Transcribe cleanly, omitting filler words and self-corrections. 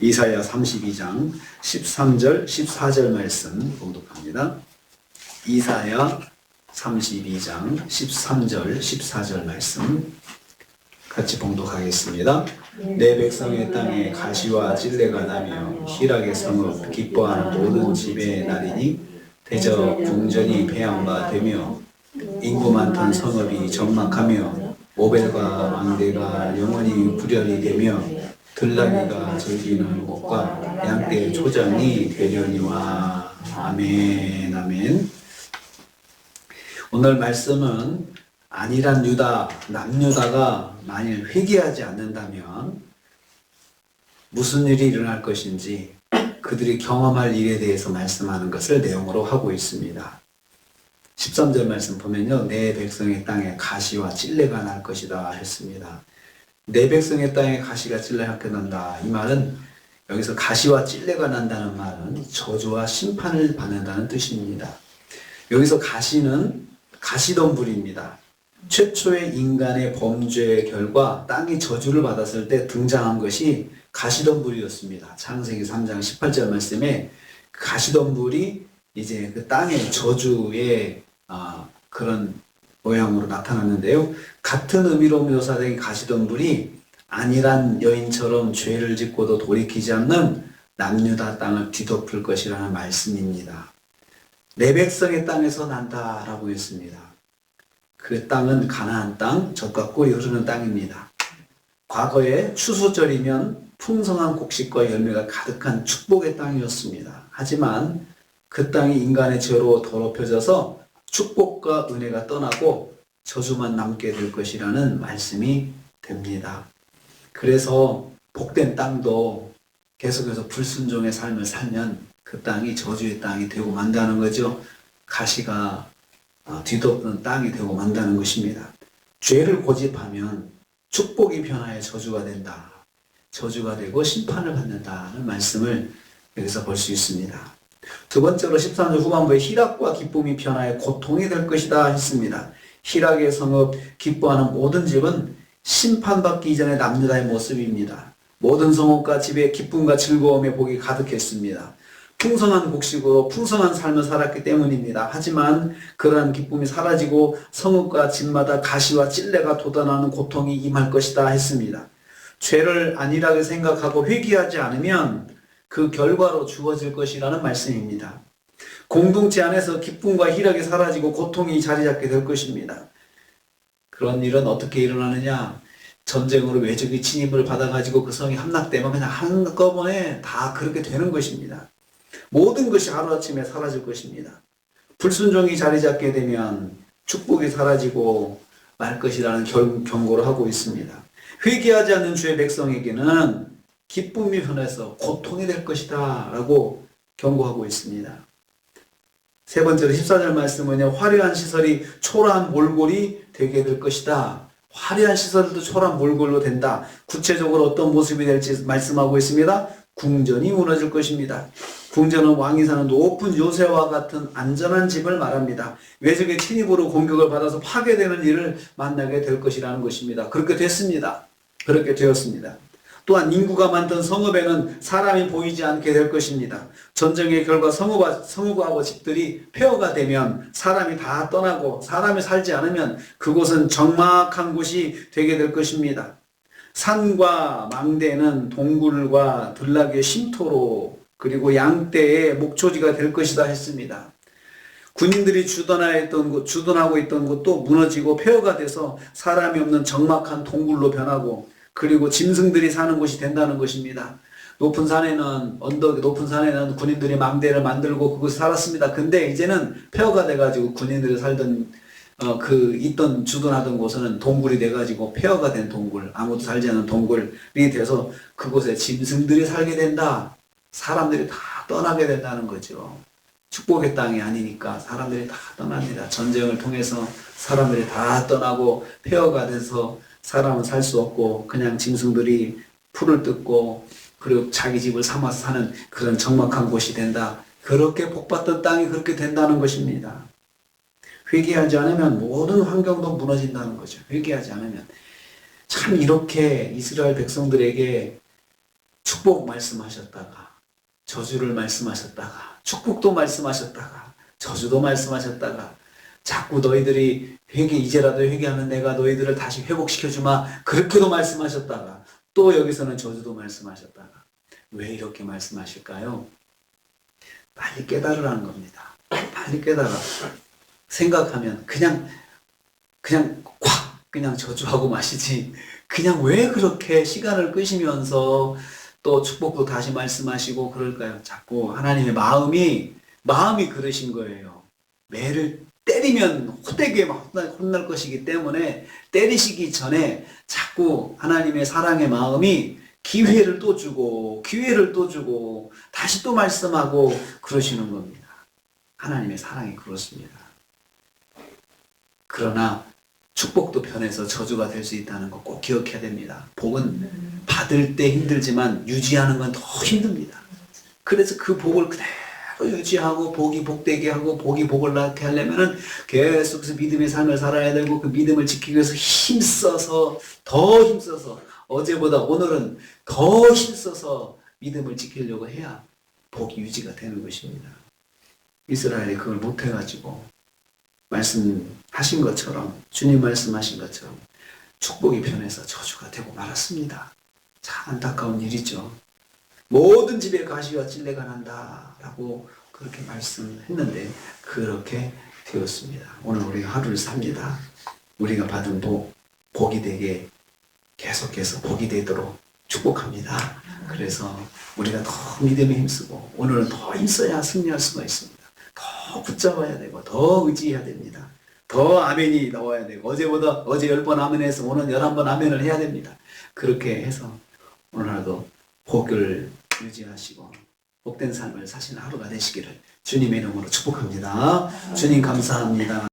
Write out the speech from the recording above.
이사야 32장 13절 14절 말씀 봉독합니다. 이사야 32장 13절 14절 말씀 같이 봉독하겠습니다. 내 백성의 땅에 가시와 찔레가 나며 희락의 성읍 기뻐하는 모든 집의 날이니 대저 궁전이 배양바 되며 인구 많던 성읍이 적막하며 오벨과 망대가 영원히 불혈이 되며 들나귀가 즐기는 곳과 양떼의 초장이 되려니와. 아멘. 아멘. 오늘 말씀은 안일한 유다, 남유다가 만일 회개하지 않는다면 무슨 일이 일어날 것인지 그들이 경험할 일에 대해서 말씀하는 것을 내용으로 하고 있습니다. 13절 말씀 보면요, 내 백성의 땅에 가시와 찔레가 날 것이다 했습니다. 내 백성의 땅에 가시가 찔레가 난다. 이 말은 여기서 가시와 찔레가 난다는 말은 저주와 심판을 받는다는 뜻입니다. 여기서 가시는 가시덤불입니다. 최초의 인간의 범죄의 결과 땅이 저주를 받았을 때 등장한 것이 가시덤불이었습니다. 창세기 3장 18절 말씀에 가시덤불이 이제 그 땅의 저주의 그런 모양으로 나타났는데요. 같은 의미로 묘사된 가시덤불이 안일한 여인처럼 죄를 짓고도 돌이키지 않는 남유다 땅을 뒤덮을 것이라는 말씀입니다. 내 백성의 땅에서 난다라고 했습니다. 그 땅은 가나안 땅, 젖과 꿀이 흐르는 땅입니다. 과거에 추수절이면 풍성한 곡식과 열매가 가득한 축복의 땅이었습니다. 하지만 그 땅이 인간의 죄로 더럽혀져서 축복과 은혜가 떠나고 저주만 남게 될 것이라는 말씀이 됩니다. 그래서 복된 땅도 계속해서 불순종의 삶을 살면 그 땅이 저주의 땅이 되고 만다는 거죠. 가시가 뒤덮는 땅이 되고 만다는 것입니다. 죄를 고집하면 축복이 변하여 저주가 된다. 저주가 되고 심판을 받는다는 말씀을 여기서 볼 수 있습니다. 두 번째로 13절 후반부에 희락과 기쁨이 변하여 고통이 될 것이다 했습니다. 희락의 성읍 기뻐하는 모든 집은 심판받기 이전의 남유다의 모습입니다. 모든 성읍과 집에 기쁨과 즐거움의 복이 가득했습니다. 풍성한 곡식으로 풍성한 삶을 살았기 때문입니다. 하지만 그러한 기쁨이 사라지고 성읍과 집마다 가시와 찔레가 돋아나는 고통이 임할 것이다 했습니다. 죄를 안일하게 생각하고 회개하지 않으면 그 결과로 주어질 것이라는 말씀입니다. 공동체 안에서 기쁨과 희락이 사라지고 고통이 자리 잡게 될 것입니다. 그런 일은 어떻게 일어나느냐? 전쟁으로 외적이 침입을 받아가지고 그 성이 함락되면 그냥 한꺼번에 다 그렇게 되는 것입니다. 모든 것이 하루아침에 사라질 것입니다. 불순종이 자리 잡게 되면 축복이 사라지고 말 것이라는 경고를 하고 있습니다. 회개하지 않는 주의 백성에게는 기쁨이 변해서 고통이 될 것이다 라고 경고하고 있습니다. 세 번째로 14절 말씀은요, 화려한 시설이 초라한 몰골이 되게 될 것이다. 화려한 시설도 초라한 몰골로 된다. 구체적으로 어떤 모습이 될지 말씀하고 있습니다. 궁전이 무너질 것입니다. 궁전은 왕이 사는 높은 요새와 같은 안전한 집을 말합니다. 외적의 침입으로 공격을 받아서 파괴되는 일을 만나게 될 것이라는 것입니다. 그렇게 됐습니다. 그렇게 되었습니다. 또한 인구가 많던 성읍에는 사람이 보이지 않게 될 것입니다. 전쟁의 결과 성읍하고 집들이 폐허가 되면 사람이 다 떠나고 사람이 살지 않으면 그곳은 적막한 곳이 되게 될 것입니다. 산과 망대는 동굴과 들나귀의 쉼터로 그리고 양떼의 목초지가 될 것이다 했습니다. 군인들이 주둔하고 있던 곳도 무너지고 폐허가 돼서 사람이 없는 적막한 동굴로 변하고 그리고 짐승들이 사는 곳이 된다는 것입니다. 높은 산에는 군인들이 망대를 만들고 그곳에 살았습니다. 근데 이제는 폐허가 돼가지고 군인들이 살던 주둔하던 곳은 동굴이 돼가지고 폐허가 된 동굴, 아무도 살지 않는 동굴이 돼서 그곳에 짐승들이 살게 된다. 사람들이 다 떠나게 된다는 거죠. 축복의 땅이 아니니까 사람들이 다 떠납니다. 전쟁을 통해서 사람들이 다 떠나고 폐허가 돼서 사람은 살 수 없고 그냥 짐승들이 풀을 뜯고 그리고 자기 집을 삼아서 사는 그런 적막한 곳이 된다. 그렇게 복받던 땅이 그렇게 된다는 것입니다. 회개하지 않으면 모든 환경도 무너진다는 거죠. 회개하지 않으면. 참 이렇게 이스라엘 백성들에게 축복 말씀하셨다가 저주를 말씀하셨다가 축복도 말씀하셨다가 저주도 말씀하셨다가 자꾸 너희들이 이제라도 회개하면 내가 너희들을 다시 회복시켜주마 그렇게도 말씀하셨다가 또 여기서는 저주도 말씀하셨다가 왜 이렇게 말씀하실까요? 빨리 깨달으라는 겁니다. 빨리 깨달아. 생각하면 그냥 그냥 저주하고 마시지. 그냥 왜 그렇게 시간을 끄시면서 또 축복도 다시 말씀하시고 그럴까요? 자꾸 하나님의 마음이 그러신 거예요. 매를 때리면 호되게 혼날 것이기 때문에 때리시기 전에 자꾸 하나님의 사랑의 마음이 기회를 또 주고 다시 또 말씀하고 그러시는 겁니다. 하나님의 사랑이 그렇습니다. 그러나 축복도 변해서 저주가 될 수 있다는 거 꼭 기억해야 됩니다. 복은 받을 때 힘들지만 유지하는 건 더 힘듭니다. 그래서 그 복을 그대로 유지하고 복이 복되게 하고 복이 복을 낳게 하려면은 계속해서 믿음의 삶을 살아야 되고 그 믿음을 지키기 위해서 더 힘써서 어제보다 오늘은 더 힘써서 믿음을 지키려고 해야 복이 유지가 되는 것입니다. 이스라엘이 그걸 못해가지고 말씀하신 것처럼 주님 말씀하신 것처럼 축복이 변해서 저주가 되고 말았습니다. 참 안타까운 일이죠. 모든 집에 가시와 찔레가 난다 라고 그렇게 말씀했는데 그렇게 되었습니다. 오늘 우리가 하루를 삽니다. 우리가 받은 복이 되게 계속해서 복이 되도록 축복합니다. 그래서 우리가 더 믿음에 힘쓰고 오늘은 더 힘써야 승리할 수가 있습니다. 더 붙잡아야 되고 더 의지해야 됩니다. 더 아멘이 나와야 되고 어제 10번 아멘해서 오늘 11번 아멘을 해야 됩니다. 그렇게 해서 오늘 하루도 복을 유지하시고 복된 삶을 사시는 하루가 되시기를 주님의 이름으로 축복합니다. 주님 감사합니다.